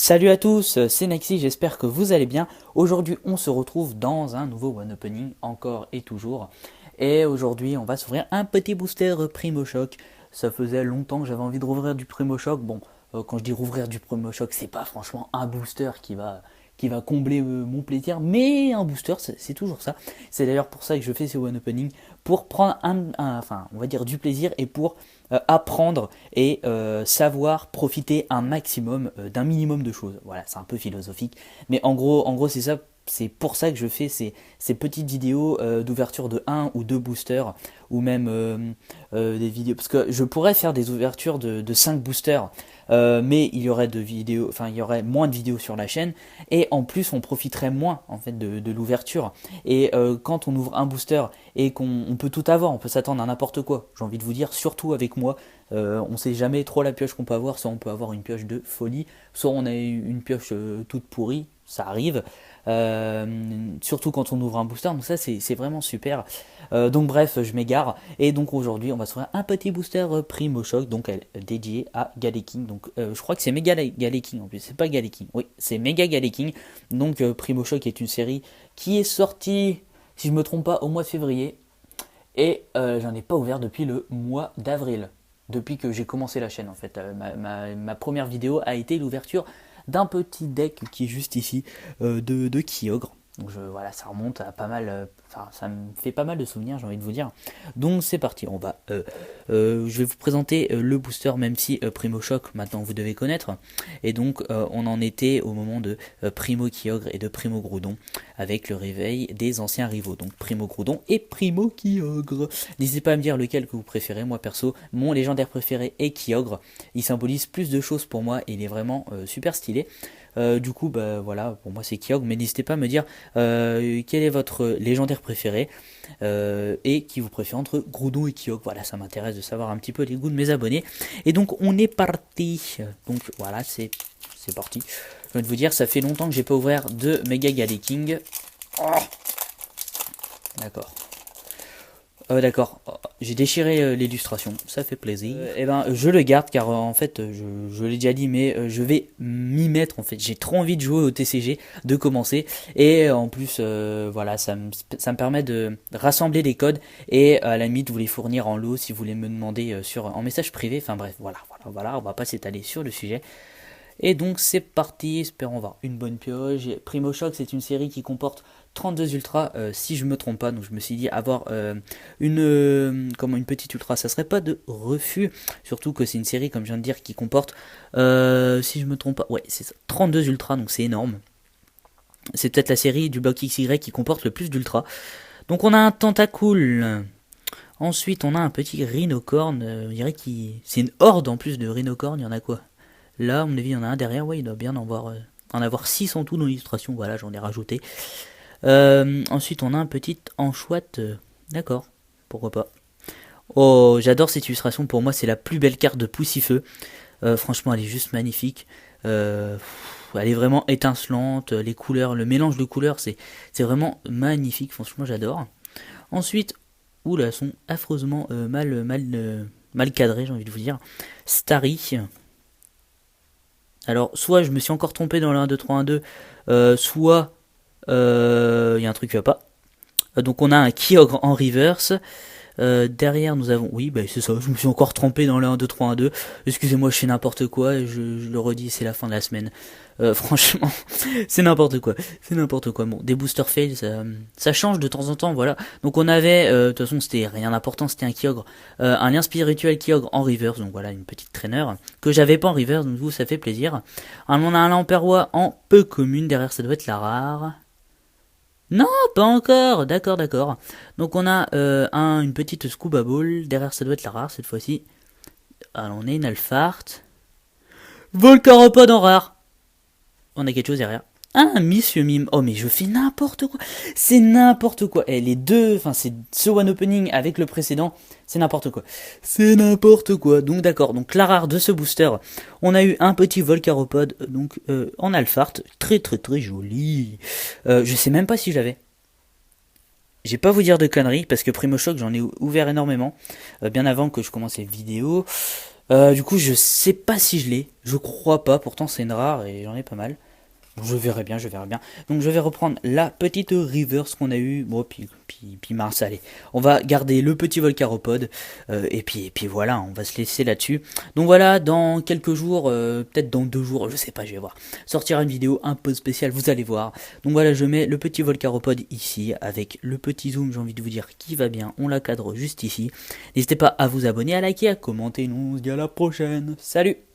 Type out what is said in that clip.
Salut à tous, c'est Nexi, j'espère que vous allez bien. Aujourd'hui, on se retrouve dans un nouveau One Opening, encore et toujours. Et aujourd'hui, on va s'ouvrir un petit booster Primo Choc. Ça faisait longtemps que j'avais envie de rouvrir du Primo Choc. Bon, quand je dis rouvrir du Primo Choc, c'est pas franchement un booster qui va combler mon plaisir, mais un booster, c'est toujours ça. C'est d'ailleurs pour ça que je fais ces One Opening, pour prendre enfin, on va dire du plaisir et pour apprendre et savoir profiter un maximum d'un minimum de choses. Voilà, c'est un peu philosophique, mais en gros c'est ça. C'est pour ça que je fais ces petites vidéos d'ouverture de un ou 2 boosters, ou même des vidéos. Parce que je pourrais faire des ouvertures de 5 boosters, mais il y aurait il y aurait moins de vidéos sur la chaîne, et en plus on profiterait moins en fait de l'ouverture. Et quand on ouvre un booster et qu'on peut tout avoir, on peut s'attendre à n'importe quoi. J'ai envie de vous dire, surtout avec moi, on sait jamais trop la pioche qu'on peut avoir. Soit on peut avoir une pioche de folie, soit on a une pioche toute pourrie, ça arrive. Surtout quand on ouvre un booster, donc ça c'est vraiment super. Donc bref, je m'égare, et donc aujourd'hui on va s'ouvrir un petit booster Primo Choc, donc dédié à Galeking. Donc je crois que c'est Mega Galeking en plus, c'est pas Galeking, oui c'est Mega Galeking. Donc Primo Choc est une série qui est sortie, si je me trompe pas, au mois de février, et j'en ai pas ouvert depuis le mois d'avril, depuis que j'ai commencé la chaîne en fait. Ma première vidéo a été l'ouverture d'un petit deck qui est juste ici, de Kyogre. Donc voilà, ça remonte à pas mal, enfin ça me fait pas mal de souvenirs, j'ai envie de vous dire. Donc c'est parti, je vais vous présenter le booster, même si Primo Choc maintenant vous devez connaître. Et donc on en était au moment de Primo Kyogre et de Primo Groudon, avec le réveil des anciens rivaux, donc Primo Groudon et Primo Kyogre. N'hésitez pas à me dire lequel que vous préférez. Moi perso, mon légendaire préféré est Kyogre. Il symbolise plus de choses pour moi et il est vraiment super stylé. Du coup, bah voilà, pour moi c'est Kyogre, mais n'hésitez pas à me dire quel est votre légendaire préféré, et qui vous préférez entre Groudon et Kyogre. Voilà, ça m'intéresse de savoir un petit peu les goûts de mes abonnés. Et donc on est parti. Donc voilà, c'est parti. Je viens de vous dire, ça fait longtemps que j'ai pas ouvert de Mega Galeking. Oh, d'accord. D'accord, j'ai déchiré l'illustration, ça fait plaisir. Et ben je le garde, car en fait je l'ai déjà dit, mais je vais m'y mettre en fait. J'ai trop envie de jouer au TCG, de commencer, et en plus voilà, ça me permet de rassembler les codes, et à la limite vous les fournir en lot si vous voulez me demander en message privé. Enfin bref, voilà, on va pas s'étaler sur le sujet. Et donc c'est parti, espérons avoir une bonne pioche. Primo Choc, c'est une série qui comporte 32 ultras, si je me trompe pas. Donc je me suis dit, avoir une petite ultra, ça serait pas de refus. Surtout que c'est une série, comme je viens de dire, qui comporte, si je me trompe pas, ouais c'est ça, 32 ultras, donc c'est énorme. C'est peut-être la série du bloc XY qui comporte le plus d'ultras. Donc on a un Tentacool. Ensuite on a un petit Rhinocorn, on dirait c'est une horde en plus de Rhinocorn. Il y en a quoi? Là, à mon avis, il y en a un derrière. Ouais, il doit bien en avoir 6 en tout dans l'illustration. Voilà, j'en ai rajouté. Ensuite, on a un petit Anchouette. D'accord, pourquoi pas. Oh, j'adore cette illustration. Pour moi, c'est la plus belle carte de Poussifeu. Franchement, elle est juste magnifique. Elle est vraiment étincelante. Les couleurs, le mélange de couleurs, c'est vraiment magnifique. Franchement, j'adore. Ensuite, oula, elles sont affreusement mal cadrées, j'ai envie de vous dire. Starry. Alors, soit je me suis encore trompé dans le 1, 2, 3, 1, 2, soit il y a un truc qui va pas. Donc on a un Kyogre en reverse. Derrière nous avons, oui bah c'est ça, je me suis encore trompé dans le 1, 2, 3, 1, 2. Excusez-moi, je fais n'importe quoi, et je le redis, c'est la fin de la semaine. Franchement, c'est n'importe quoi. C'est n'importe quoi. Bon, des booster fails, ça change de temps en temps, voilà. Donc on avait, de toute façon c'était rien d'important, c'était un Kyogre. Un lien spirituel Kyogre en reverse, donc voilà, une petite traîneur que j'avais pas en reverse, donc vous ça fait plaisir. On a un Lamperrois en peu commune, derrière ça doit être la rare. Non, pas encore. D'accord. Donc on a une petite Scuba Ball. Derrière, ça doit être la rare cette fois-ci. Alors on a une Alphart. Volcaropode en rare. On a quelque chose derrière. Ah, Monsieur Mime. Oh, mais je fais n'importe quoi. C'est n'importe quoi. Et les deux, enfin, c'est ce one opening avec le précédent, c'est n'importe quoi. C'est n'importe quoi. Donc d'accord. Donc la rare de ce booster, on a eu un petit Volcaropode, donc en Alphart, très joli. Je sais même pas si j'avais. J'ai pas vous dire de conneries, parce que Primo Choc, j'en ai ouvert énormément, bien avant que je commence les vidéos. Du coup, je sais pas si je l'ai. Je crois pas. Pourtant, c'est une rare et j'en ai pas mal. Je verrai bien, je verrai bien. Donc je vais reprendre la petite reverse qu'on a eue. Bon, puis mince, allez. On va garder le petit Volcaropod. Et puis voilà, on va se laisser là-dessus. Donc voilà, dans quelques jours, peut-être dans 2 jours, je sais pas, je vais voir. Sortira une vidéo un peu spéciale, vous allez voir. Donc voilà, je mets le petit Volcaropod ici, avec le petit zoom, j'ai envie de vous dire, qui va bien. On la cadre juste ici. N'hésitez pas à vous abonner, à liker, à commenter. Nous, on se dit à la prochaine. Salut!